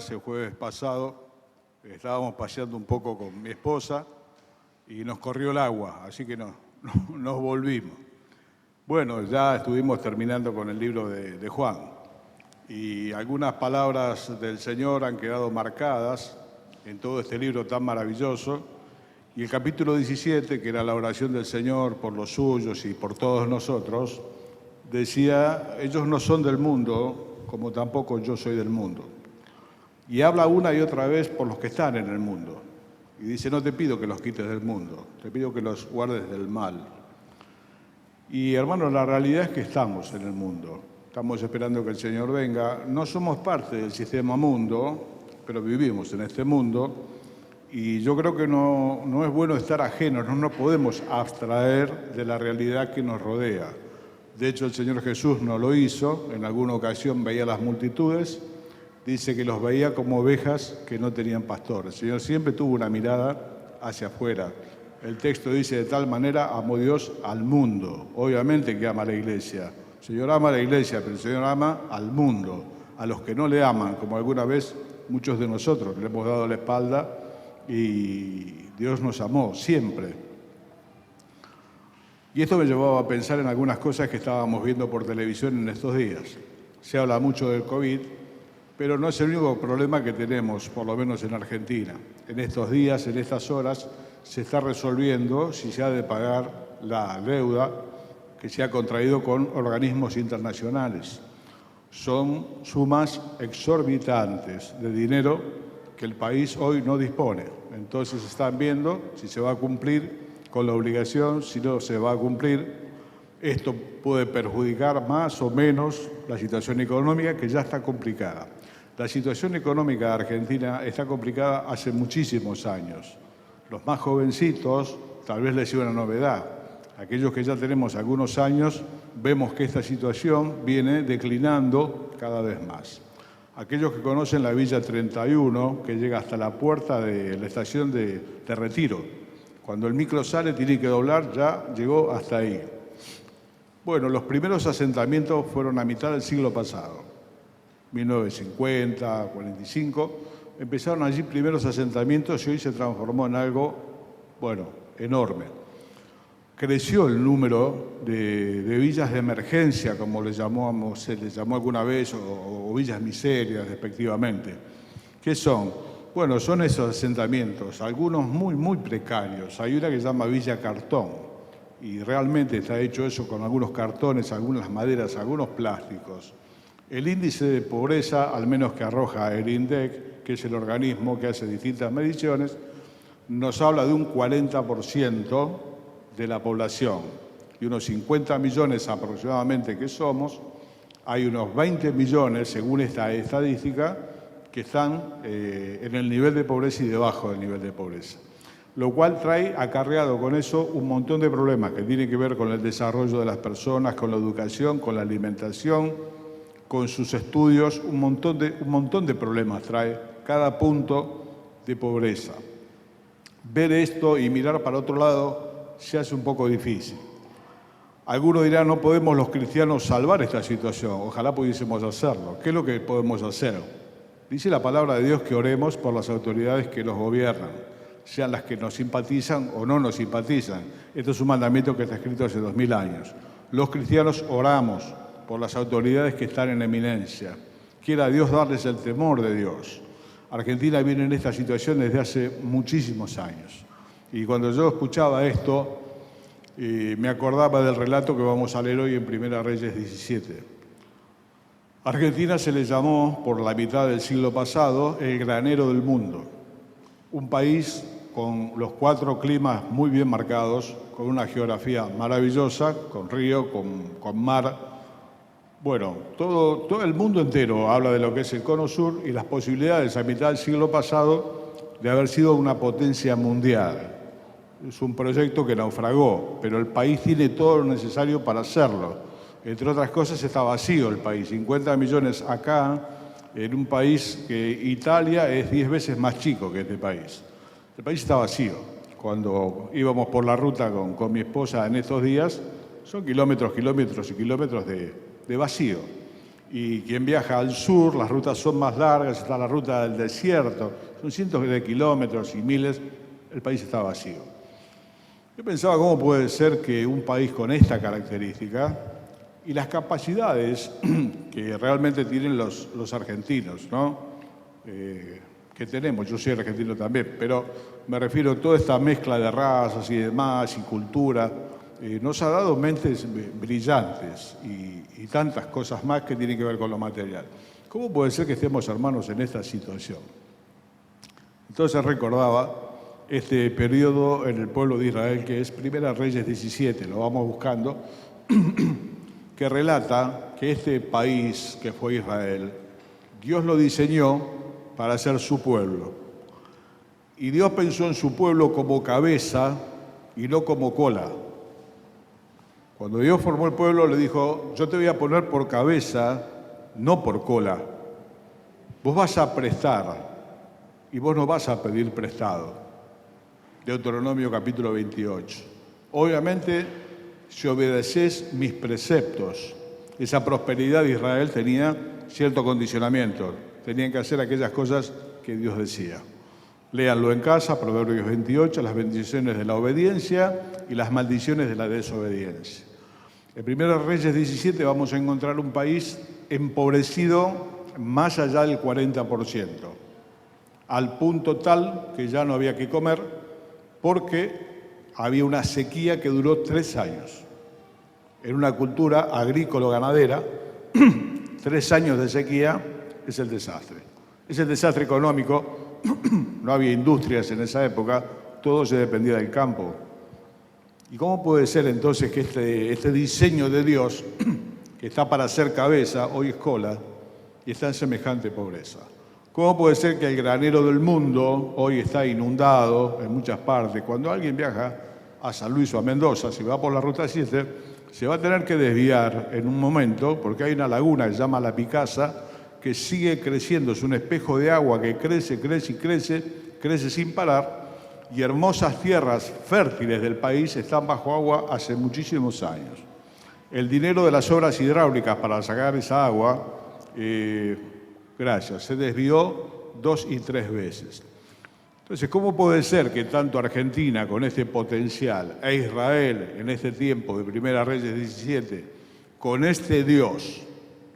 contarles, el jueves pasado estábamos paseando un poco con mi esposa y nos corrió el agua, así que nos volvimos. Bueno, ya estuvimos terminando con el libro de Juan y algunas palabras del Señor han quedado marcadas en todo este libro tan maravilloso. Y el capítulo 17, que era la oración del Señor por los suyos y por todos nosotros, decía, ellos no son del mundo, como tampoco yo soy del mundo. Y habla una y otra vez por los que están en el mundo. Y dice, no te pido que los quites del mundo, te pido que los guardes del mal. Y hermanos, la realidad es que estamos en el mundo. Estamos esperando que el Señor venga. No somos parte del sistema mundo, pero vivimos en este mundo. Y yo creo que no es bueno estar ajenos, no nos podemos abstraer de la realidad que nos rodea. De hecho, el Señor Jesús no lo hizo. En alguna ocasión veía las multitudes. Dice que los veía como ovejas que no tenían pastor. El Señor siempre tuvo una mirada hacia afuera. El texto dice, de tal manera amó Dios al mundo. Obviamente que ama a la iglesia. El Señor ama a la iglesia, pero el Señor ama al mundo. A los que no le aman, como alguna vez muchos de nosotros le hemos dado la espalda y Dios nos amó siempre. Y esto me llevaba a pensar en algunas cosas que estábamos viendo por televisión en estos días. Se habla mucho del COVID, pero no es el único problema que tenemos, por lo menos en Argentina. En estos días, en estas horas, se está resolviendo si se ha de pagar la deuda que se ha contraído con organismos internacionales. Son sumas exorbitantes de dinero que el país hoy no dispone. Entonces están viendo si se va a cumplir con la obligación, si no se va a cumplir. Esto puede perjudicar más o menos la situación económica, que ya está complicada. La situación económica de Argentina está complicada hace muchísimos años. Los más jovencitos, tal vez les sea una novedad. Aquellos que ya tenemos algunos años, vemos que esta situación viene declinando cada vez más. Aquellos que conocen la Villa 31, que llega hasta la puerta de la estación de Retiro, cuando el micro sale tiene que doblar, ya llegó hasta ahí. Bueno, los primeros asentamientos fueron a mitad del siglo pasado, 1950, 45. Empezaron allí primeros asentamientos y hoy se transformó en algo, bueno, enorme. Creció el número de villas de emergencia, como se les llamó alguna vez, o villas miserias, respectivamente. ¿Qué son? Bueno, son esos asentamientos, algunos muy, muy precarios. Hay una que se llama Villa Cartón, y realmente está hecho eso con algunos cartones, algunas maderas, algunos plásticos. El índice de pobreza, al menos que arroja el INDEC, que es el organismo que hace distintas mediciones, nos habla de un 40% de la población. Y unos 50 millones aproximadamente que somos, hay unos 20 millones, según esta estadística, que están en el nivel de pobreza y debajo del nivel de pobreza. Lo cual trae acarreado con eso un montón de problemas que tienen que ver con el desarrollo de las personas, con la educación, con la alimentación, con sus estudios, un montón de problemas trae cada punto de pobreza. Ver esto y mirar para otro lado se hace un poco difícil. Algunos dirán, no podemos los cristianos salvar esta situación, ojalá pudiésemos hacerlo. ¿Qué es lo que podemos hacer? Dice la palabra de Dios que oremos por las autoridades que nos gobiernan, sean las que nos simpatizan o no nos simpatizan. Esto es un mandamiento que está escrito hace 2000 años. Los cristianos oramos por las autoridades que están en eminencia. Quiera Dios darles el temor de Dios. Argentina viene en esta situación desde hace muchísimos años. Y cuando yo escuchaba esto, me acordaba del relato que vamos a leer hoy en Primera Reyes 17. Argentina se le llamó, por la mitad del siglo pasado, el granero del mundo. Un país con los 4 climas muy bien marcados, con una geografía maravillosa, con río, con mar. Bueno, todo el mundo entero habla de lo que es el Cono Sur y las posibilidades a mitad del siglo pasado de haber sido una potencia mundial. Es un proyecto que naufragó, pero el país tiene todo lo necesario para hacerlo. Entre otras cosas, está vacío el país, 50 millones acá, en un país que Italia es 10 veces más chico que este país. El país está vacío. Cuando íbamos por la ruta con mi esposa en estos días, son kilómetros y kilómetros de vacío. Y quien viaja al sur, las rutas son más largas, está la ruta del desierto, son cientos de kilómetros y miles, el país está vacío. Yo pensaba cómo puede ser que un país con esta característica y las capacidades que realmente tienen los argentinos, ¿no? Que tenemos, yo soy argentino también, pero me refiero a toda esta mezcla de razas y demás, y cultura, nos ha dado mentes brillantes y tantas cosas más que tienen que ver con lo material. ¿Cómo puede ser que estemos, hermanos, en esta situación? Entonces recordaba este periodo en el pueblo de Israel, que es Primera Reyes 17, lo vamos buscando, que relata que este país que fue Israel, Dios lo diseñó para ser su pueblo. Y Dios pensó en su pueblo como cabeza y no como cola. Cuando Dios formó el pueblo, le dijo, yo te voy a poner por cabeza, no por cola. Vos vas a prestar y vos no vas a pedir prestado. Deuteronomio capítulo 28. Obviamente, si obedeces mis preceptos, esa prosperidad de Israel tenía cierto condicionamiento. Tenían que hacer aquellas cosas que Dios decía. Léanlo en casa, Proverbios 28, las bendiciones de la obediencia y las maldiciones de la desobediencia. En 1 Reyes 17 vamos a encontrar un país empobrecido más allá del 40%, al punto tal que ya no había que comer porque había una sequía que duró 3 años. En una cultura agrícola-ganadera, 3 años de sequía es el desastre. Es el desastre económico, no había industrias en esa época, todo se dependía del campo. ¿Y cómo puede ser entonces que este diseño de Dios, que está para ser cabeza, hoy es cola, y está en semejante pobreza? ¿Cómo puede ser que el granero del mundo hoy está inundado en muchas partes? Cuando alguien viaja a San Luis o a Mendoza, si va por la Ruta 7, se va a tener que desviar en un momento, porque hay una laguna que se llama La Picasa, que sigue creciendo, es un espejo de agua que crece, crece y crece, crece sin parar, y hermosas tierras fértiles del país están bajo agua hace muchísimos años. El dinero de las obras hidráulicas para sacar esa agua, se desvió 2 y 3 veces. Entonces, ¿cómo puede ser que tanto Argentina con este potencial e Israel en este tiempo de Primera Reyes 17, con este Dios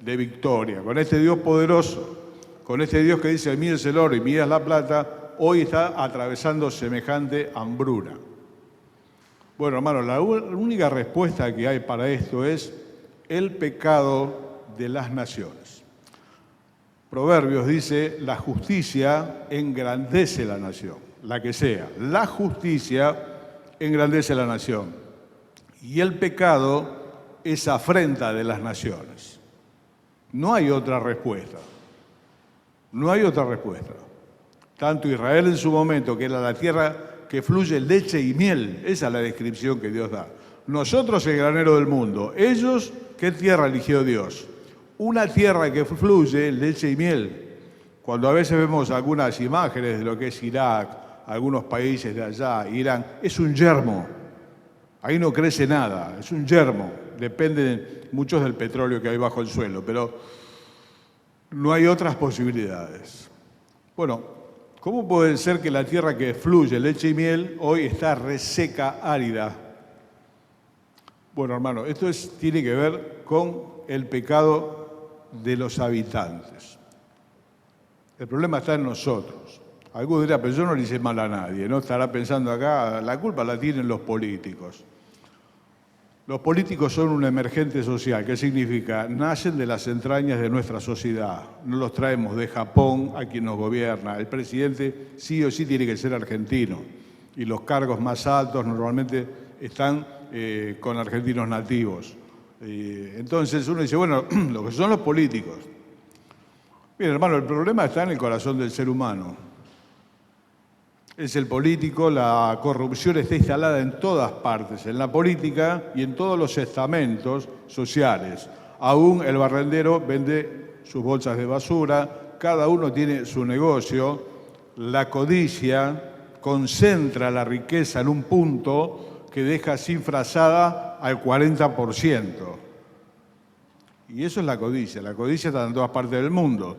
de victoria, con este Dios poderoso, con este Dios que dice, el mío es el oro y mía es la plata, hoy está atravesando semejante hambruna? Bueno, hermanos, la única respuesta que hay para esto es el pecado de las naciones. Proverbios dice, la justicia engrandece la nación, la que sea. La justicia engrandece la nación. Y el pecado es afrenta de las naciones. No hay otra respuesta. No hay otra respuesta. Tanto Israel en su momento, que era la tierra que fluye leche y miel, esa es la descripción que Dios da. Nosotros el granero del mundo. Ellos, ¿qué tierra eligió Dios? Una tierra que fluye leche y miel. Cuando a veces vemos algunas imágenes de lo que es Irak, algunos países de allá, Irán, es un yermo. Ahí no crece nada, es un yermo. Dependen muchos del petróleo que hay bajo el suelo, pero no hay otras posibilidades. Bueno, ¿cómo puede ser que la tierra que fluye leche y miel hoy está reseca, árida? Bueno, hermano, esto tiene que ver con el pecado de los habitantes. El problema está en nosotros. Algunos dirán, pero yo no le hice mal a nadie, ¿no? Estará pensando acá, la culpa la tienen los políticos. Los políticos son un emergente social. ¿Qué significa? Nacen de las entrañas de nuestra sociedad. No los traemos de Japón a quien nos gobierna. El presidente sí o sí tiene que ser argentino. Y los cargos más altos normalmente están con argentinos nativos. Entonces uno dice, bueno, lo que son los políticos. Bien, hermano, el problema está en el corazón del ser humano. Es el político, la corrupción está instalada en todas partes, en la política y en todos los estamentos sociales. Aún el barrendero vende sus bolsas de basura, cada uno tiene su negocio, la codicia concentra la riqueza en un punto que deja sin frazada al 40%. Y eso es la codicia. La codicia está en todas partes del mundo.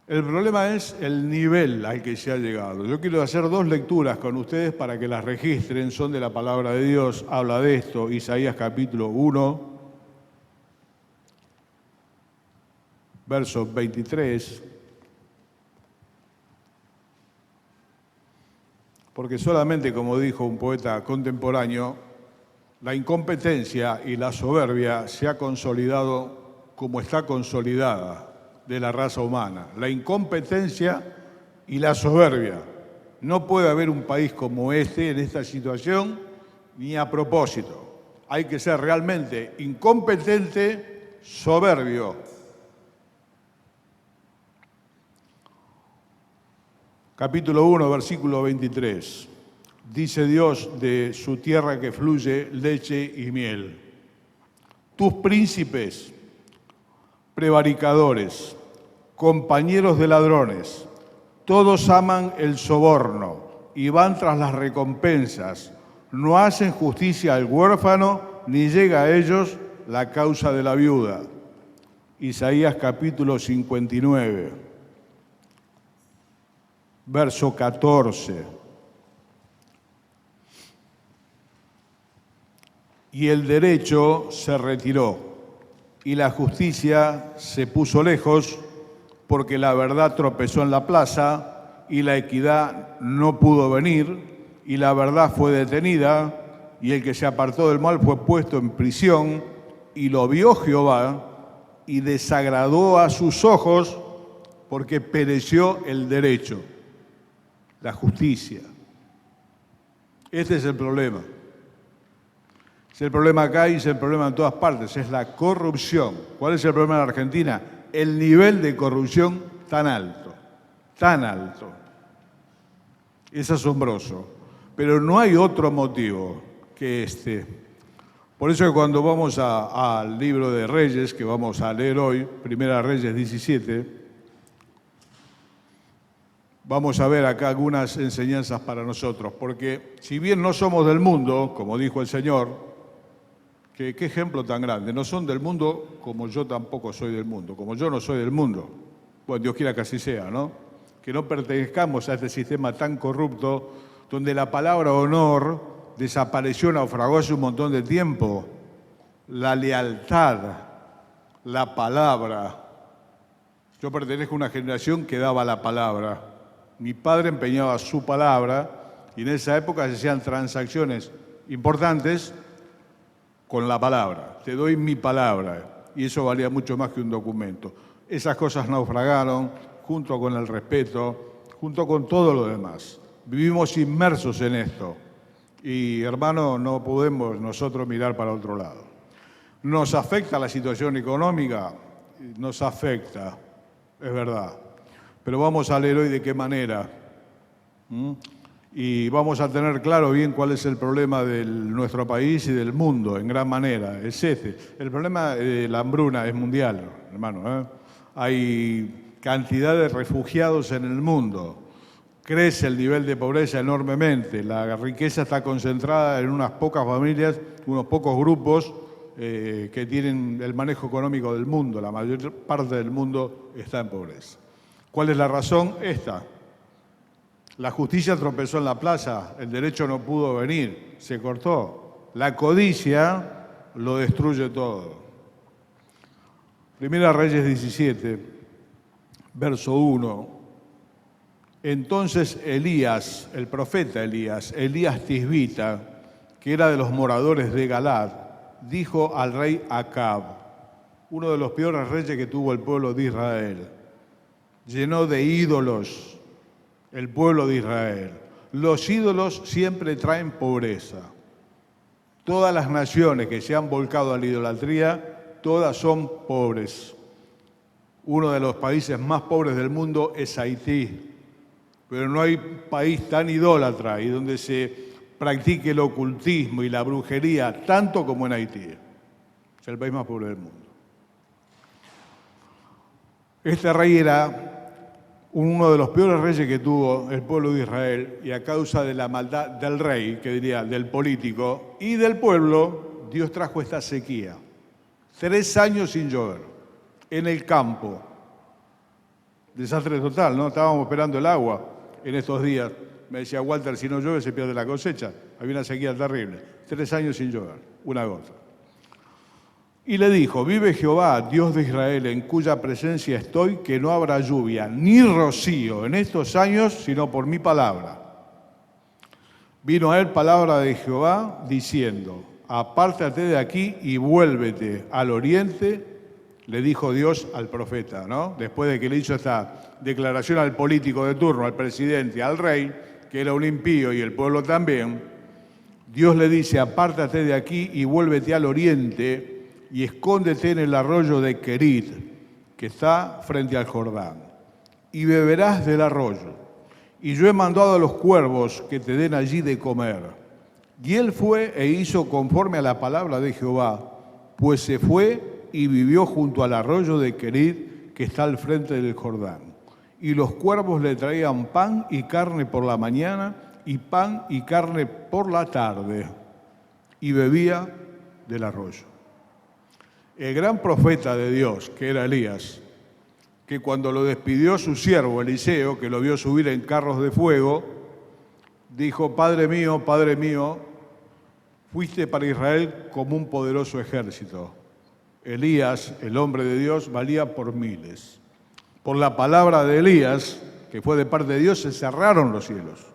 El problema es el nivel al que se ha llegado. Yo quiero hacer dos lecturas con ustedes para que las registren. Son de la palabra de Dios. Habla de esto. Isaías capítulo 1, verso 23. Porque solamente, como dijo un poeta contemporáneo, la incompetencia y la soberbia se ha consolidado como está consolidada de la raza humana. La incompetencia y la soberbia. No puede haber un país como este en esta situación ni a propósito. Hay que ser realmente incompetente, soberbio. Capítulo 1, versículo 23. Dice Dios de su tierra que fluye leche y miel. Tus príncipes, prevaricadores, compañeros de ladrones, todos aman el soborno y van tras las recompensas. No hacen justicia al huérfano, ni llega a ellos la causa de la viuda. Isaías capítulo 59, verso 14. Y el derecho se retiró, y la justicia se puso lejos, porque la verdad tropezó en la plaza, y la equidad no pudo venir, y la verdad fue detenida, y el que se apartó del mal fue puesto en prisión, y lo vio Jehová, y desagradó a sus ojos, porque pereció el derecho, la justicia. Este es el problema. Es el problema acá y es el problema en todas partes, es la corrupción. ¿Cuál es el problema en la Argentina? El nivel de corrupción tan alto, tan alto. Es asombroso. Pero no hay otro motivo que este. Por eso que cuando vamos al libro de Reyes, que vamos a leer hoy, Primera Reyes 17, vamos a ver acá algunas enseñanzas para nosotros. Porque si bien no somos del mundo, como dijo el Señor, qué ejemplo tan grande. No son del mundo como yo tampoco soy del mundo, como yo no soy del mundo. Bueno, Dios quiera que así sea, ¿no? Que no pertenezcamos a este sistema tan corrupto donde la palabra honor desapareció, naufragó hace un montón de tiempo. La lealtad, la palabra. Yo pertenezco a una generación que daba la palabra. Mi padre empeñaba su palabra y en esa época se hacían transacciones importantes con la palabra. Te doy mi palabra. Y eso valía mucho más que un documento. Esas cosas naufragaron junto con el respeto, junto con todo lo demás. Vivimos inmersos en esto. Y, hermano, no podemos nosotros mirar para otro lado. ¿Nos afecta la situación económica? Nos afecta, es verdad. Pero vamos a leer hoy de qué manera. Y vamos a tener claro bien cuál es el problema de nuestro país y del mundo, en gran manera. Es este. El problema de la hambruna es mundial, hermano. Hay cantidad de refugiados en el mundo. Crece el nivel de pobreza enormemente. La riqueza está concentrada en unas pocas familias, unos pocos grupos que tienen el manejo económico del mundo. La mayor parte del mundo está en pobreza. ¿Cuál es la razón? Esta. La justicia tropezó en la plaza, el derecho no pudo venir, se cortó. La codicia lo destruye todo. Primera Reyes 17, verso 1. Entonces Elías, el profeta Elías Tisbita, que era de los moradores de Galad, dijo al rey Acab, uno de los peores reyes que tuvo el pueblo de Israel, llenó de ídolos el pueblo de Israel. Los ídolos siempre traen pobreza. Todas las naciones que se han volcado a la idolatría, todas son pobres. Uno de los países más pobres del mundo es Haití, pero no hay país tan idólatra y donde se practique el ocultismo y la brujería tanto como en Haití. Es el país más pobre del mundo. Este rey era uno de los peores reyes que tuvo el pueblo de Israel, y a causa de la maldad del rey, que diría del político, y del pueblo, Dios trajo esta sequía. 3 años sin llover, en el campo. Desastre total, ¿no? Estábamos esperando el agua en estos días. Me decía Walter, si no llueve se pierde la cosecha. Había una sequía terrible. 3 años sin llover, una gota. Y le dijo, vive Jehová, Dios de Israel, en cuya presencia estoy, que no habrá lluvia ni rocío en estos años, sino por mi palabra. Vino a él palabra de Jehová diciendo, apártate de aquí y vuélvete al oriente, le dijo Dios al profeta, ¿no? Después de que le hizo esta declaración al político de turno, al presidente, al rey, que era un impío y el pueblo también, Dios le dice, apártate de aquí y vuélvete al oriente y escóndete en el arroyo de Querit, que está frente al Jordán, y beberás del arroyo. Y yo he mandado a los cuervos que te den allí de comer. Y él fue e hizo conforme a la palabra de Jehová, pues se fue y vivió junto al arroyo de Querit, que está al frente del Jordán. Y los cuervos le traían pan y carne por la mañana, y pan y carne por la tarde, y bebía del arroyo. El gran profeta de Dios, que era Elías, que cuando lo despidió su siervo Eliseo, que lo vio subir en carros de fuego, dijo, Padre mío, fuiste para Israel como un poderoso ejército. Elías, el hombre de Dios, valía por miles. Por la palabra de Elías, que fue de parte de Dios, se cerraron los cielos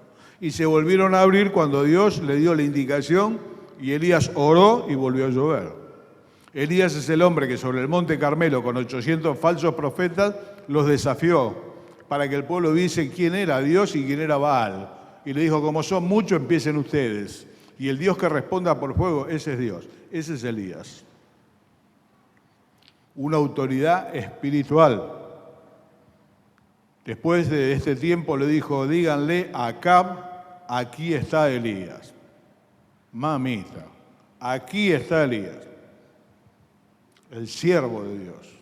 y se volvieron a abrir cuando Dios le dio la indicación y Elías oró y volvió a llover. Elías es el hombre que sobre el monte Carmelo, con 800 falsos profetas, los desafió para que el pueblo viese quién era Dios y quién era Baal. Y le dijo, como son muchos, empiecen ustedes. Y el Dios que responda por fuego, ese es Dios. Ese es Elías. Una autoridad espiritual. Después de este tiempo le dijo, díganle a Acab, aquí está Elías. Mamita, aquí está Elías. El siervo de Dios,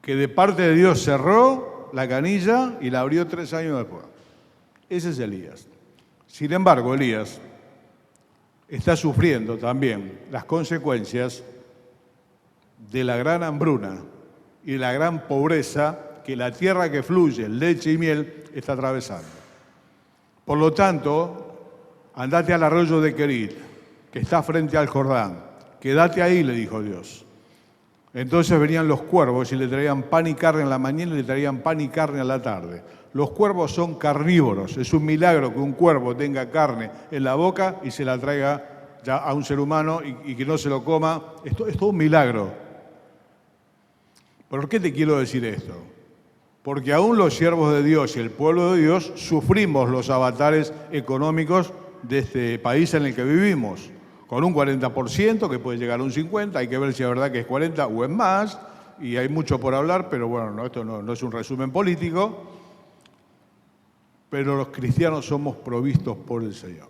que de parte de Dios cerró la canilla y la abrió 3 años después. Ese es Elías. Sin embargo, Elías está sufriendo también las consecuencias de la gran hambruna y la gran pobreza que la tierra que fluye leche y miel está atravesando. Por lo tanto, andate al arroyo de Querit, que está frente al Jordán. Quédate ahí, le dijo Dios. Entonces venían los cuervos y le traían pan y carne en la mañana y le traían pan y carne a la tarde. Los cuervos son carnívoros. Es un milagro que un cuervo tenga carne en la boca y se la traiga ya a un ser humano y que no se lo coma. Esto es todo un milagro. ¿Por qué te quiero decir esto? Porque aún los siervos de Dios y el pueblo de Dios sufrimos los avatares económicos de este país en el que vivimos. Con un 40%, que puede llegar a un 50%, hay que ver si es verdad que es 40 o es más, y hay mucho por hablar, pero bueno, esto no es un resumen político, pero los cristianos somos provistos por el Señor.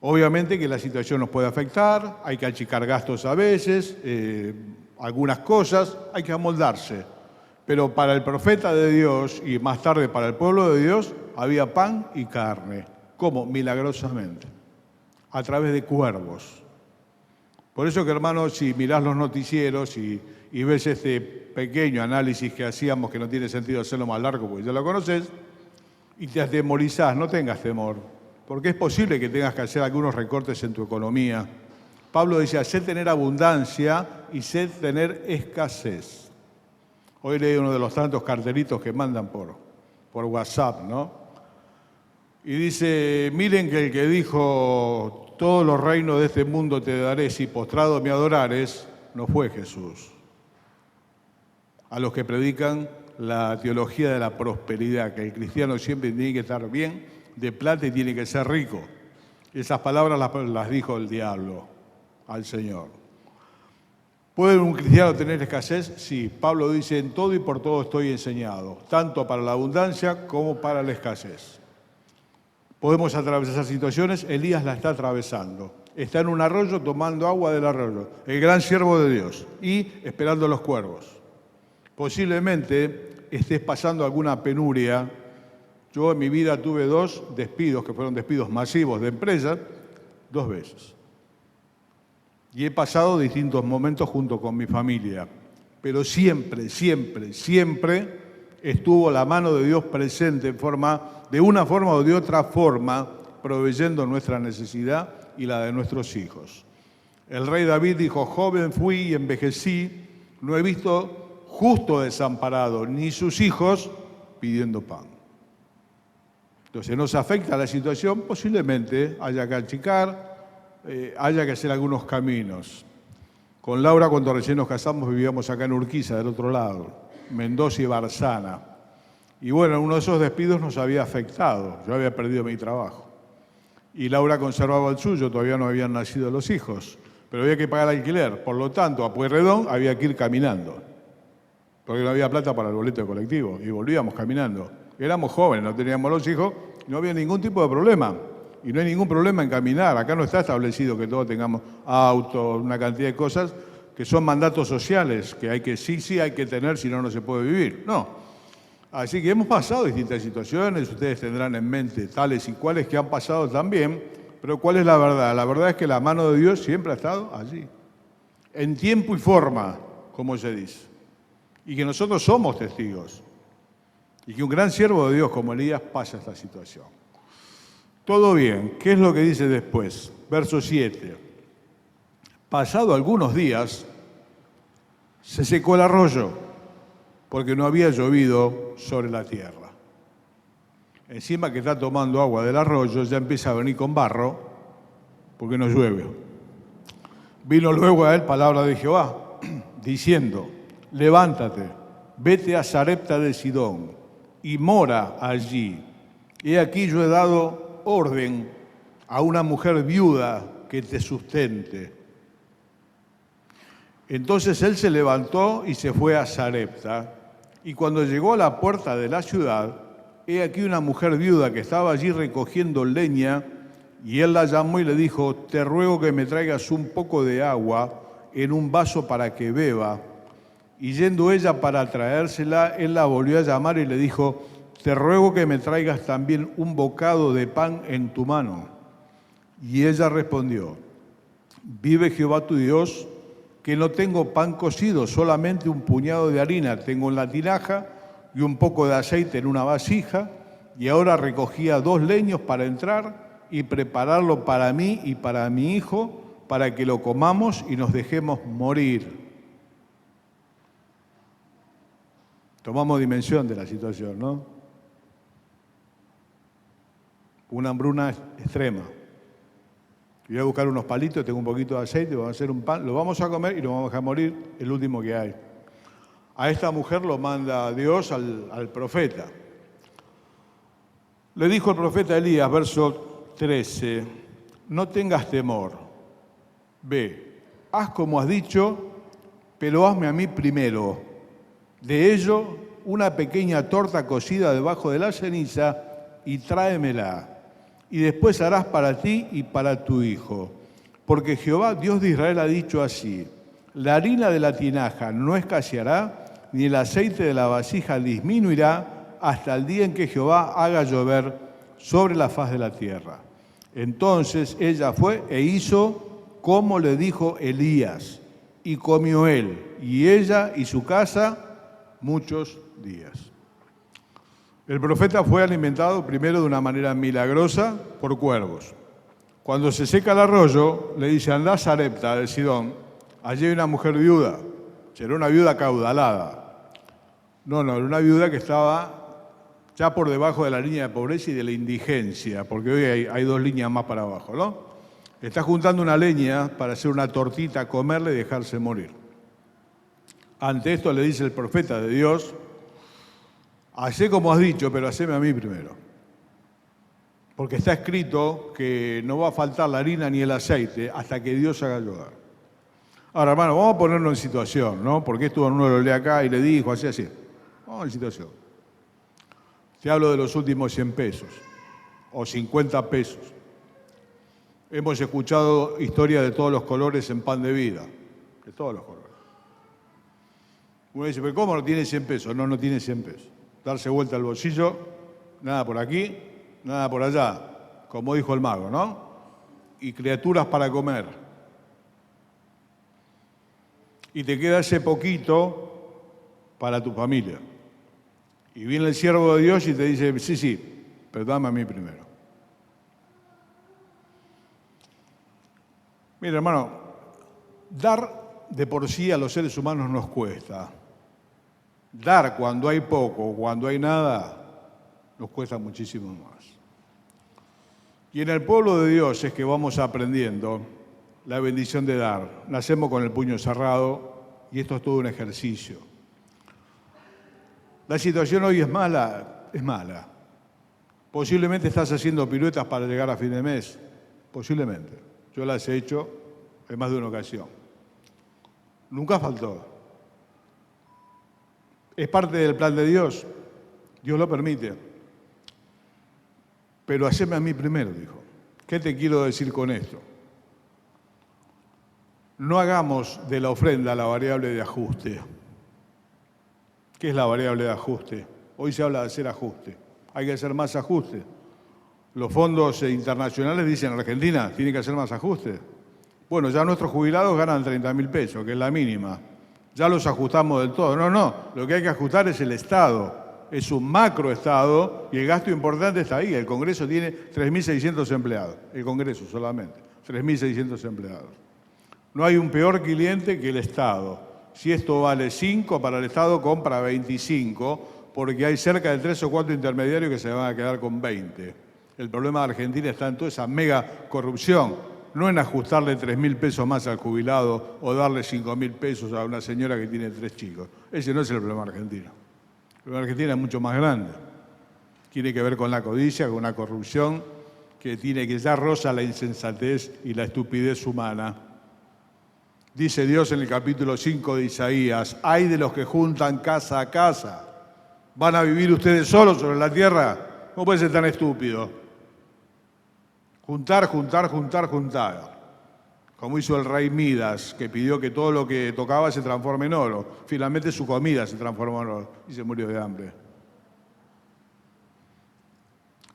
Obviamente que la situación nos puede afectar, hay que achicar gastos a veces, algunas cosas, hay que amoldarse, pero para el profeta de Dios y más tarde para el pueblo de Dios había pan y carne, ¿cómo? Milagrosamente. A través de cuervos. Por eso que, hermanos, si mirás los noticieros y ves este pequeño análisis que hacíamos, que no tiene sentido hacerlo más largo porque ya lo conoces, y te atemorizás, no tengas temor, porque es posible que tengas que hacer algunos recortes en tu economía. Pablo decía, sé tener abundancia y sé tener escasez. Hoy leí uno de los tantos cartelitos que mandan por WhatsApp, ¿no? Y dice, miren que el que dijo, todos los reinos de este mundo te daré si postrado me adorares, no fue Jesús. A los que predican la teología de la prosperidad, que el cristiano siempre tiene que estar bien de plata y tiene que ser rico. Esas palabras las dijo el diablo al Señor. ¿Puede un cristiano tener escasez? Sí. Pablo dice, en todo y por todo estoy enseñado, tanto para la abundancia como para la escasez. Podemos atravesar situaciones, Elías la está atravesando. Está en un arroyo tomando agua del arroyo, el gran siervo de Dios, y esperando los cuervos. Posiblemente estés pasando alguna penuria. Yo en mi vida tuve 2 despidos, que fueron despidos masivos de empresas, 2 veces. y he pasado distintos momentos junto con mi familia, pero siempre, siempre, siempre estuvo la mano de Dios presente de una forma o de otra forma, proveyendo nuestra necesidad y la de nuestros hijos. El rey David dijo: joven fui y envejecí, no he visto justo desamparado, ni sus hijos pidiendo pan. Entonces, ¿nos afecta la situación? Posiblemente haya que achicar, haya que hacer algunos caminos. Con Laura, cuando recién nos casamos, vivíamos acá en Urquiza, del otro lado, Mendoza y Barzana. Y bueno, uno de esos despidos nos había afectado. Yo había perdido mi trabajo. Y Laura conservaba el suyo, todavía no habían nacido los hijos, pero había que pagar alquiler. Por lo tanto, a Pueyrredón había que ir caminando, porque no había plata para el boleto de colectivo, y volvíamos caminando. Éramos jóvenes, no teníamos los hijos, no había ningún tipo de problema. Y no hay ningún problema en caminar. Acá no está establecido que todos tengamos autos, una cantidad de cosas que son mandatos sociales, que hay que sí hay que tener, si no, no se puede vivir. No. Así que hemos pasado distintas situaciones, ustedes tendrán en mente tales y cuales que han pasado también, pero ¿cuál es la verdad? La verdad es que la mano de Dios siempre ha estado allí, en tiempo y forma, como se dice, y que nosotros somos testigos, y que un gran siervo de Dios como Elías pasa esta situación. Todo bien. ¿Qué es lo que dice después? Verso 7. Pasado algunos días, se secó el arroyo, porque no había llovido sobre la tierra. Encima que está tomando agua del arroyo, ya empieza a venir con barro, porque no llueve. Vino luego a él palabra de Jehová, diciendo: levántate, vete a Sarepta de Sidón, y mora allí. He aquí yo he dado orden a una mujer viuda que te sustente. Entonces él se levantó y se fue a Sarepta, y cuando llegó a la puerta de la ciudad, he aquí una mujer viuda que estaba allí recogiendo leña, y él la llamó y le dijo: te ruego que me traigas un poco de agua en un vaso para que beba. Y yendo ella para traérsela, él la volvió a llamar y le dijo: te ruego que me traigas también un bocado de pan en tu mano. Y ella respondió: vive Jehová tu Dios, que no tengo pan cocido, solamente un puñado de harina tengo en la tinaja y un poco de aceite en una vasija, y ahora recogía 2 leños para entrar y prepararlo para mí y para mi hijo, para que lo comamos y nos dejemos morir. Tomamos dimensión de la situación, ¿no? Una hambruna extrema. Voy a buscar unos palitos, tengo un poquito de aceite, vamos a hacer un pan, lo vamos a comer y lo vamos a dejar morir, el último que hay. A esta mujer lo manda Dios al profeta. Le dijo el profeta Elías, verso 13, no tengas temor, ve, haz como has dicho, pero hazme a mí primero. De ello, una pequeña torta cocida debajo de la ceniza y tráemela. Y después harás para ti y para tu hijo. Porque Jehová, Dios de Israel, ha dicho así: la harina de la tinaja no escaseará, ni el aceite de la vasija disminuirá, hasta el día en que Jehová haga llover sobre la faz de la tierra. Entonces ella fue e hizo como le dijo Elías, y comió él, y ella y su casa muchos días. El profeta fue alimentado primero de una manera milagrosa por cuervos. Cuando se seca el arroyo, le dice: andá a Sarepta de Sidón, allí hay una mujer viuda. Era una viuda acaudalada. No, era una viuda que estaba ya por debajo de la línea de pobreza y de la indigencia, porque hoy hay 2 líneas más para abajo, ¿no? Está juntando una leña para hacer una tortita, comerla y dejarse morir. Ante esto le dice el profeta de Dios: hacé como has dicho, pero haceme a mí primero. Porque está escrito que no va a faltar la harina ni el aceite hasta que Dios haga llover. Ahora, hermano, vamos a ponernos en situación, ¿no? Porque esto uno lo lee acá y le dijo, así. Vamos en situación. Te hablo de los últimos 100 pesos o 50 pesos. Hemos escuchado historias de todos los colores en Pan de Vida, de todos los colores. Uno dice, pero ¿cómo no tiene 100 pesos? No tiene 100 pesos. Darse vuelta al bolsillo, nada por aquí, nada por allá, como dijo el mago, ¿no? Y criaturas para comer. y te queda ese poquito para tu familia. Y viene el siervo de Dios y te dice, sí, pero dame a mí primero. Mira, hermano, dar de por sí a los seres humanos nos cuesta. Dar cuando hay poco, cuando hay nada, nos cuesta muchísimo más. Y en el pueblo de Dios es que vamos aprendiendo la bendición de dar. Nacemos con el puño cerrado y esto es todo un ejercicio. La situación hoy es mala. Posiblemente estás haciendo piruetas para llegar a fin de mes. Posiblemente. Yo las he hecho en más de una ocasión. Nunca faltó. Es parte del plan de Dios. Dios lo permite. Pero haceme a mí primero, dijo. ¿Qué te quiero decir con esto? No hagamos de la ofrenda la variable de ajuste. ¿Qué es la variable de ajuste? Hoy se habla de hacer ajuste. Hay que hacer más ajuste. Los fondos internacionales dicen, Argentina tiene que hacer más ajuste. Bueno, ya nuestros jubilados ganan 30.000 pesos, que es la mínima. Ya los ajustamos del todo. No, lo que hay que ajustar es el Estado. Es un macroestado y el gasto importante está ahí. El Congreso tiene 3.600 empleados. El Congreso solamente, 3.600 empleados. No hay un peor cliente que el Estado. Si esto vale 5, para el Estado compra 25, porque hay cerca de 3 o 4 intermediarios que se van a quedar con 20. El problema de Argentina está en toda esa mega corrupción, no en ajustarle 3.000 pesos más al jubilado o darle 5.000 pesos a una señora que tiene 3 chicos. Ese no es el problema argentino. El problema de Argentina es mucho más grande. Tiene que ver con la codicia, con una corrupción que ya roza la insensatez y la estupidez humana. Dice Dios en el capítulo 5 de Isaías, ¡ay de los que juntan casa a casa! ¿Van a vivir ustedes solos sobre la tierra? ¿Cómo puede ser tan estúpido? Juntar. Como hizo el rey Midas, que pidió que todo lo que tocaba se transforme en oro. Finalmente su comida se transformó en oro y se murió de hambre.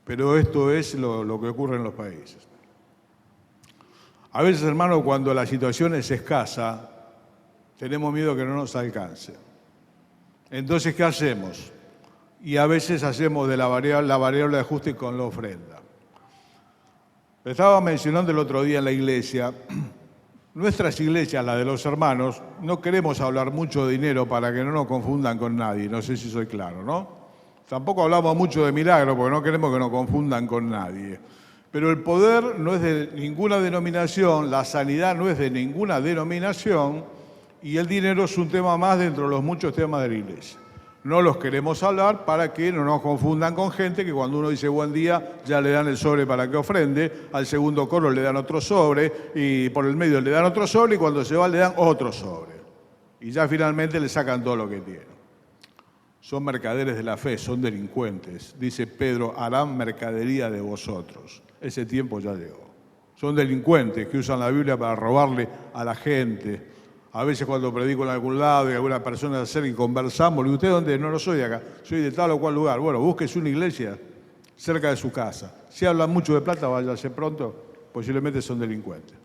Pero esto es lo que ocurre en los países. A veces, hermano, cuando la situación es escasa, tenemos miedo que no nos alcance. Entonces, ¿qué hacemos? Y a veces hacemos de la variable de ajuste con la ofrenda. Estaba mencionando el otro día en la iglesia, nuestras iglesias, la de los hermanos, no queremos hablar mucho de dinero para que no nos confundan con nadie, no sé si soy claro, ¿no? Tampoco hablamos mucho de milagro porque no queremos que nos confundan con nadie. Pero el poder no es de ninguna denominación, la sanidad no es de ninguna denominación y el dinero es un tema más dentro de los muchos temas de la iglesia. No los queremos hablar para que no nos confundan con gente que cuando uno dice buen día ya le dan el sobre para que ofrende, al segundo coro le dan otro sobre y por el medio le dan otro sobre y cuando se va le dan otro sobre. Y ya finalmente le sacan todo lo que tienen. Son mercaderes de la fe, son delincuentes. Dice Pedro, harán mercadería de vosotros. Ese tiempo ya llegó. Son delincuentes que usan la Biblia para robarle a la gente. A veces cuando predico en algún lado y alguna persona se acerca y conversamos, le digo, ¿usted dónde? No soy de acá, soy de tal o cual lugar. Bueno, búsquese una iglesia cerca de su casa. Si hablan mucho de plata, váyase pronto, posiblemente son delincuentes.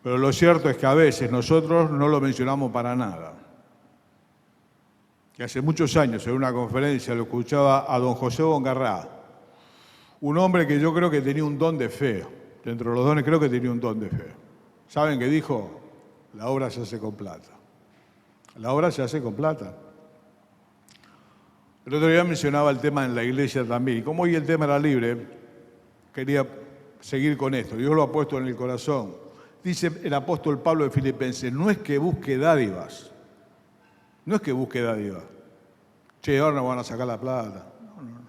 Pero lo cierto es que a veces nosotros no lo mencionamos para nada. Que hace muchos años en una conferencia lo escuchaba a don José Bongarrá, un hombre que yo creo que tenía un don de fe. Dentro de los dones creo que tenía un don de fe. ¿Saben qué dijo? La obra se hace con plata. La obra se hace con plata. El otro día mencionaba el tema en la iglesia también. Y como hoy el tema era libre, quería seguir con esto. Dios lo ha puesto en el corazón. Dice el apóstol Pablo de Filipenses, no es que busque dádivas. No es que busque dádivas. Che, ahora nos van a sacar la plata. No.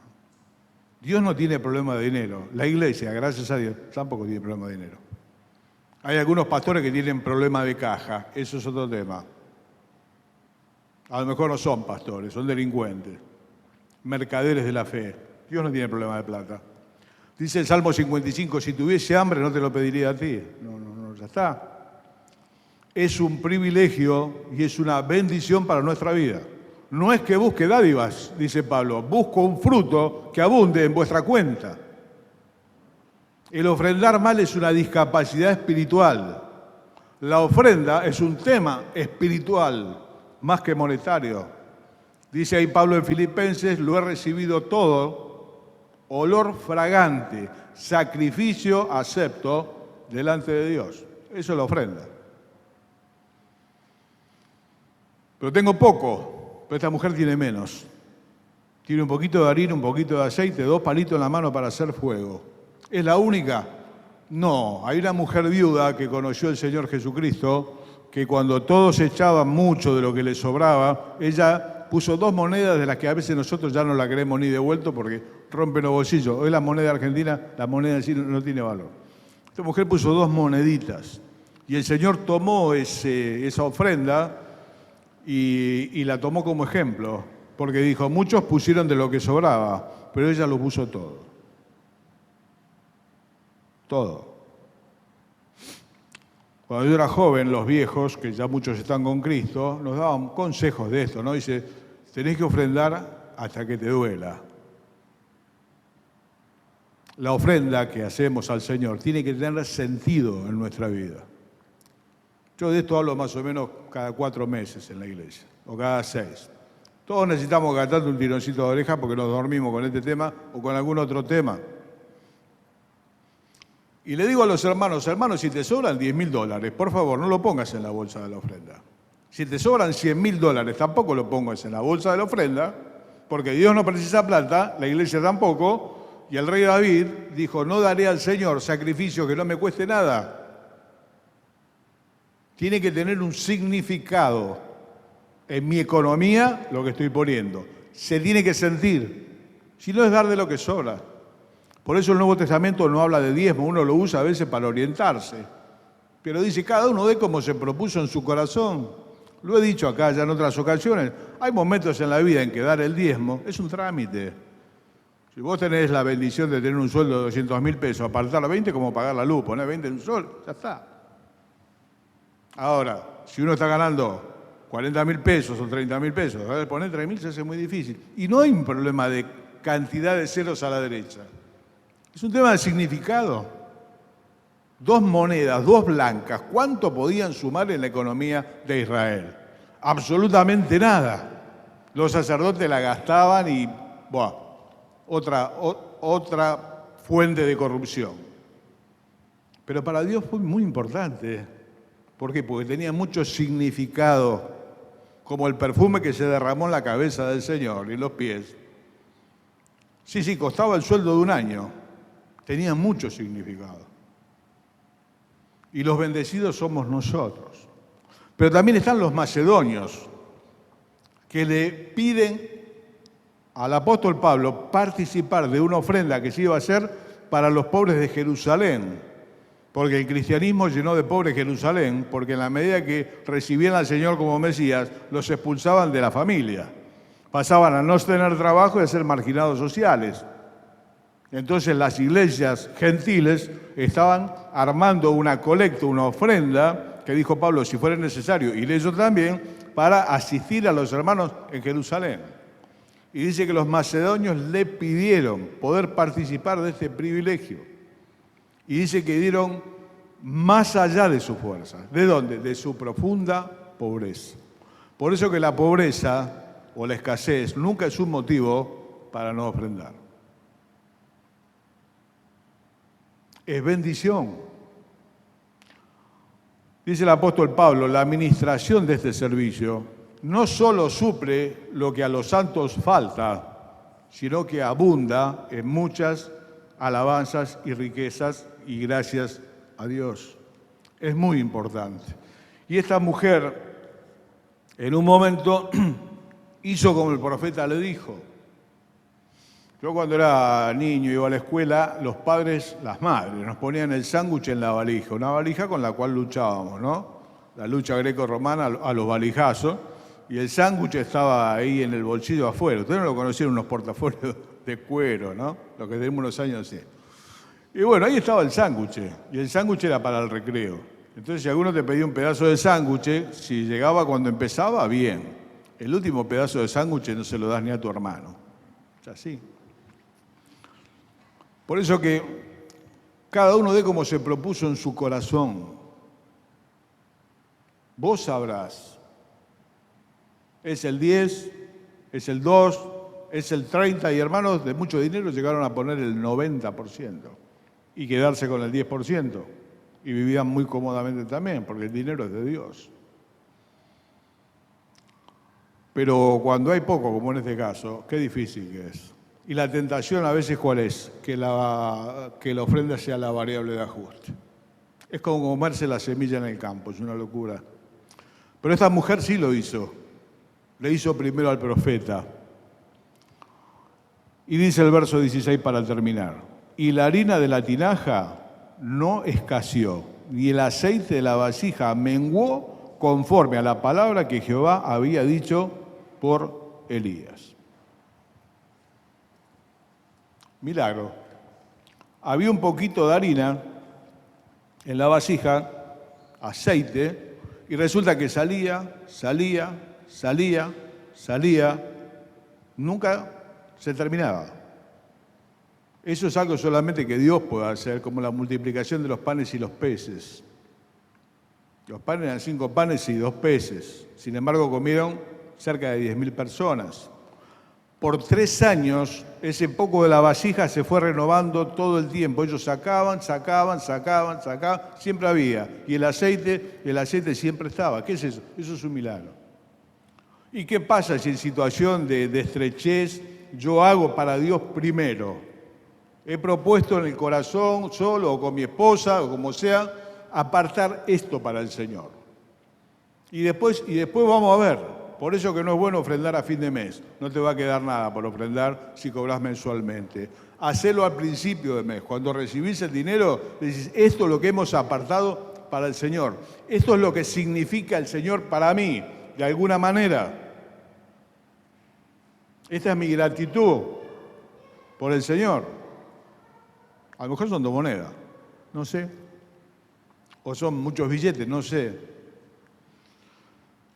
Dios no tiene problema de dinero. La iglesia, gracias a Dios, tampoco tiene problema de dinero. Hay algunos pastores que tienen problema de caja. Eso es otro tema. A lo mejor no son pastores, son delincuentes. Mercaderes de la fe. Dios no tiene problema de plata. Dice el Salmo 55, si tuviese hambre no te lo pediría a ti. No, ya está. Es un privilegio y es una bendición para nuestra vida. No es que busque dádivas, dice Pablo, busco un fruto que abunde en vuestra cuenta. El ofrendar mal es una discapacidad espiritual. La ofrenda es un tema espiritual, más que monetario. Dice ahí Pablo en Filipenses, lo he recibido todo, olor fragante, sacrificio acepto delante de Dios. Eso es la ofrenda. Pero tengo poco, pero esta mujer tiene menos. Tiene un poquito de harina, un poquito de aceite, 2 palitos en la mano para hacer fuego. ¿Es la única? No, hay una mujer viuda que conoció al Señor Jesucristo, que cuando todos echaban mucho de lo que le sobraba, ella puso 2 monedas de las que a veces nosotros ya no la queremos ni devuelto porque rompen los bolsillos. Hoy la moneda argentina, la moneda en sí no tiene valor. Esta mujer puso 2 moneditas y el Señor tomó esa ofrenda y la tomó como ejemplo, porque dijo, muchos pusieron de lo que sobraba, pero ella lo puso todo. Todo. Cuando yo era joven, los viejos, que ya muchos están con Cristo, nos daban consejos de esto, ¿no? Dice, tenés que ofrendar hasta que te duela. La ofrenda que hacemos al Señor tiene que tener sentido en nuestra vida. Yo de esto hablo más o menos cada 4 meses en la iglesia, o cada 6. Todos necesitamos gastar un tironcito de oreja porque nos dormimos con este tema o con algún otro tema. Y le digo a los hermanos, si te sobran $10.000, por favor, no lo pongas en la bolsa de la ofrenda. Si te sobran $100.000, tampoco lo pongas en la bolsa de la ofrenda, porque Dios no precisa plata, la iglesia tampoco, y el rey David dijo, no daré al Señor sacrificio que no me cueste nada. Tiene que tener un significado en mi economía lo que estoy poniendo. Se tiene que sentir, si no es dar de lo que sobra. Por eso el Nuevo Testamento no habla de diezmo, uno lo usa a veces para orientarse. Pero dice, cada uno dé como se propuso en su corazón. Lo he dicho acá ya en otras ocasiones. Hay momentos en la vida en que dar el diezmo es un trámite. Si vos tenés la bendición de tener un sueldo de $200.000, apartar 20 como pagar la luz, poner 20 en un sol, ya está. Ahora, si uno está ganando $40.000 o $30.000, poner 3.000 se hace muy difícil. Y no hay un problema de cantidad de ceros a la derecha. Es un tema de significado. 2 monedas, 2 blancas, ¿cuánto podían sumar en la economía de Israel? Absolutamente nada. Los sacerdotes la gastaban y, otra fuente de corrupción. Pero para Dios fue muy importante. ¿Por qué? Porque tenía mucho significado, como el perfume que se derramó en la cabeza del Señor y los pies. Sí, costaba el sueldo de un año. Tenía mucho significado. Y los bendecidos somos nosotros. Pero también están los macedonios, que le piden al apóstol Pablo participar de una ofrenda que se iba a hacer para los pobres de Jerusalén. Porque el cristianismo llenó de pobres Jerusalén, porque en la medida que recibían al Señor como Mesías, los expulsaban de la familia. Pasaban a no tener trabajo y a ser marginados sociales. Entonces las iglesias gentiles estaban armando una colecta, una ofrenda, que dijo Pablo, si fuera necesario, y ellos también, para asistir a los hermanos en Jerusalén. Y dice que los macedonios le pidieron poder participar de este privilegio. Y dice que dieron más allá de su fuerza. ¿De dónde? De su profunda pobreza. Por eso que la pobreza o la escasez nunca es un motivo para no ofrendar. Es bendición. Dice el apóstol Pablo, la administración de este servicio no solo suple lo que a los santos falta, sino que abunda en muchas alabanzas y riquezas y gracias a Dios. Es muy importante. Y esta mujer, en un momento, hizo como el profeta le dijo. Yo cuando era niño, iba a la escuela, los padres, las madres, nos ponían el sándwich en la valija, una valija con la cual luchábamos, ¿no? La lucha greco-romana a los valijazos, y el sándwich estaba ahí en el bolsillo afuera. Ustedes no lo conocieron, unos portafolios de cuero, ¿no? Lo que tenemos unos años así. Y bueno, ahí estaba el sándwich, y el sándwich era para el recreo. Entonces, si alguno te pedía un pedazo de sándwich, si llegaba cuando empezaba, bien. El último pedazo de sándwich no se lo das ni a tu hermano. Es así. Por eso que cada uno dé como se propuso en su corazón. vos sabrás. Es el 10, es el 2, es el 30 y hermanos de mucho dinero llegaron a poner el 90% y quedarse con el 10% y vivían muy cómodamente también porque el dinero es de Dios. Pero cuando hay poco, como en este caso, qué difícil que es. Y la tentación a veces, ¿cuál es? Que la ofrenda sea la variable de ajuste. Es como comerse la semilla en el campo, es una locura. Pero esta mujer sí lo hizo. Le hizo primero al profeta. Y dice el verso 16 para terminar. Y la harina de la tinaja no escaseó, ni el aceite de la vasija menguó conforme a la palabra que Jehová había dicho por Elías. Milagro. Había un poquito de harina en la vasija, aceite, y resulta que salía, nunca se terminaba. Eso es algo solamente que Dios puede hacer, como la multiplicación de los panes y los peces. Los panes eran 5 panes y 2 peces. Sin embargo, comieron cerca de 10.000 personas. Por 3 años, ese poco de la vasija se fue renovando todo el tiempo. Ellos sacaban, siempre había. Y el aceite siempre estaba. ¿Qué es eso? Eso es un milagro. ¿Y qué pasa si en situación de estrechez yo hago para Dios primero? He propuesto en el corazón, solo o con mi esposa o como sea, apartar esto para el Señor. Y después vamos a ver. Por eso que no es bueno ofrendar a fin de mes. No te va a quedar nada por ofrendar si cobras mensualmente. Hacelo al principio de mes. Cuando recibís el dinero, decís, esto es lo que hemos apartado para el Señor. Esto es lo que significa el Señor para mí, de alguna manera. Esta es mi gratitud por el Señor. A lo mejor son 2 monedas, no sé. O son muchos billetes, no sé.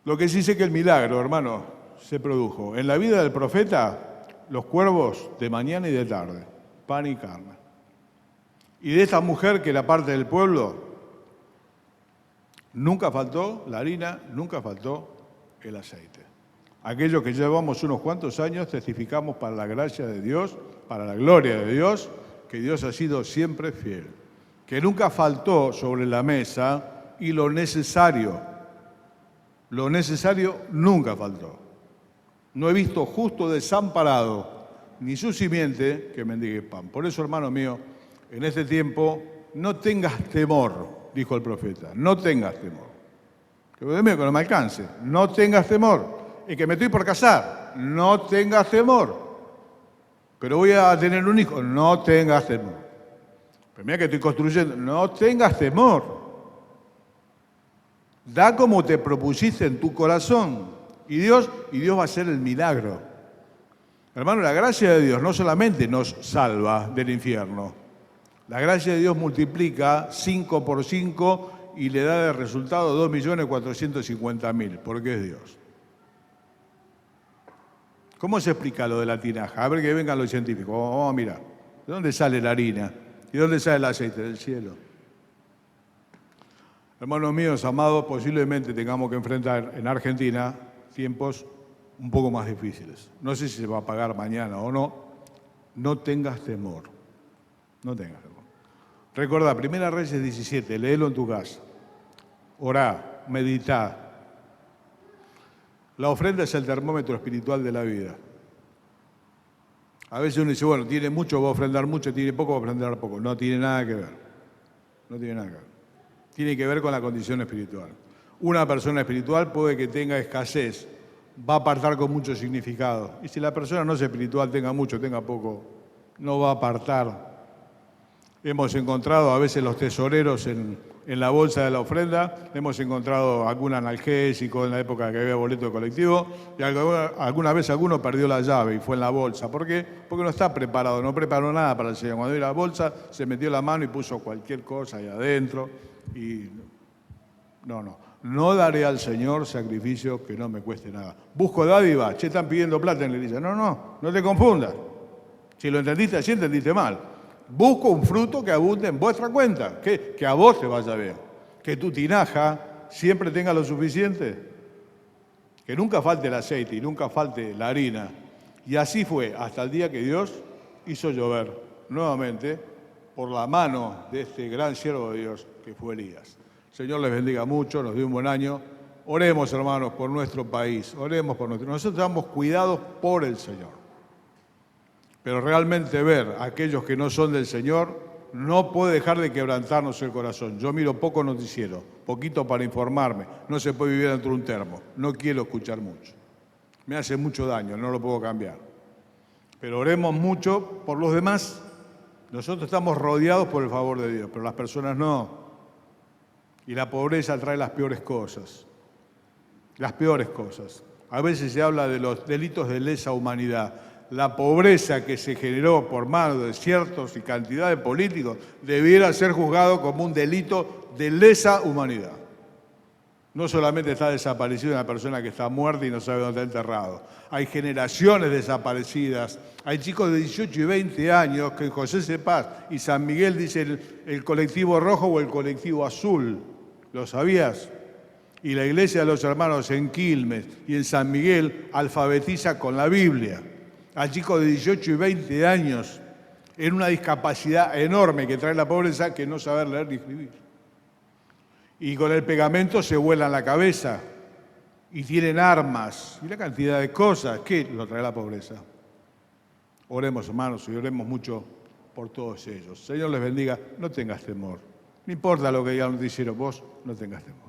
Lo que sí sé que el milagro, hermano, se produjo. En la vida del profeta, los cuervos de mañana y de tarde, pan y carne. Y de esta mujer que era parte del pueblo, nunca faltó la harina, nunca faltó el aceite. Aquellos que llevamos unos cuantos años testificamos para la gracia de Dios, para la gloria de Dios, que Dios ha sido siempre fiel. Que nunca faltó sobre la mesa y lo necesario nunca faltó. No he visto justo desamparado, ni su simiente que mendigue pan. Por eso, hermano mío, en este tiempo, no tengas temor, dijo el profeta, no tengas temor. Que no me alcance, no tengas temor. Y que me estoy por casar, no tengas temor. Pero voy a tener un hijo, no tengas temor. Pero mira que estoy construyendo, no tengas temor. Da como te propusiste en tu corazón y Dios va a hacer el milagro. Hermano, la gracia de Dios no solamente nos salva del infierno, la gracia de Dios multiplica 5 por 5 y le da de resultado 2.450.000, porque es Dios. ¿Cómo se explica lo de la tinaja? A ver que vengan los científicos. Vamos a mirar. ¿De dónde sale la harina? ¿Y dónde sale el aceite? Del cielo. Hermanos míos, amados, posiblemente tengamos que enfrentar en Argentina tiempos un poco más difíciles. No sé si se va a pagar mañana o no. No tengas temor. No tengas temor. Recordá, 1 Reyes 17, léelo en tu casa. Orá, meditá. La ofrenda es el termómetro espiritual de la vida. A veces uno dice, bueno, tiene mucho, va a ofrendar mucho, tiene poco, va a ofrendar poco. No tiene nada que ver. No tiene nada que ver. Tiene que ver con la condición espiritual. Una persona espiritual puede que tenga escasez, va a apartar con mucho significado. Y si la persona no es espiritual, tenga mucho, tenga poco, no va a apartar. Hemos encontrado a veces los tesoreros en la bolsa de la ofrenda, hemos encontrado algún analgésico en la época que había boleto de colectivo, y alguna vez alguno perdió la llave y fue en la bolsa. ¿Por qué? Porque no está preparado, no preparó nada para el Señor. Cuando vio la bolsa, se metió la mano y puso cualquier cosa ahí adentro. Y no daré al Señor sacrificio que no me cueste nada. Busco dádiva, están pidiendo plata en la iglesia. No te confundas. Si lo entendiste así, entendiste mal. Busco un fruto que abunde en vuestra cuenta, que a vos te vaya bien. Que tu tinaja siempre tenga lo suficiente? Que nunca falte el aceite y nunca falte la harina. Y así fue hasta el día que Dios hizo llover nuevamente por la mano de este gran siervo de Dios que fue Elías. Señor les bendiga mucho, nos dé un buen año. Oremos, hermanos, por nuestro país, oremos por nuestro... Nosotros estamos cuidados por el Señor. Pero realmente ver a aquellos que no son del Señor no puede dejar de quebrantarnos el corazón. Yo miro poco noticiero, poquito para informarme. No se puede vivir dentro de un termo. No quiero escuchar mucho. Me hace mucho daño, no lo puedo cambiar. Pero oremos mucho por los demás. Nosotros estamos rodeados por el favor de Dios, pero las personas no. Y la pobreza trae las peores cosas. Las peores cosas. A veces se habla de los delitos de lesa humanidad. La pobreza que se generó por mano de ciertos y cantidad de políticos debiera ser juzgado como un delito de lesa humanidad. No solamente está desaparecida una persona que está muerta y no sabe dónde está enterrado. Hay generaciones desaparecidas. Hay chicos de 18 y 20 años que en José Cepaz y San Miguel dicen el colectivo rojo o el colectivo azul. ¿Lo sabías? Y la iglesia de los hermanos en Quilmes y en San Miguel alfabetiza con la Biblia. Hay chicos de 18 y 20 años en una discapacidad enorme que trae la pobreza que no saber leer ni escribir. Y con el pegamento se vuelan la cabeza y tienen armas y la cantidad de cosas que lo trae la pobreza. Oremos, hermanos, y oremos mucho por todos ellos. Señor les bendiga, no tengas temor. No importa lo que diga el noticiero, vos no tengas temor.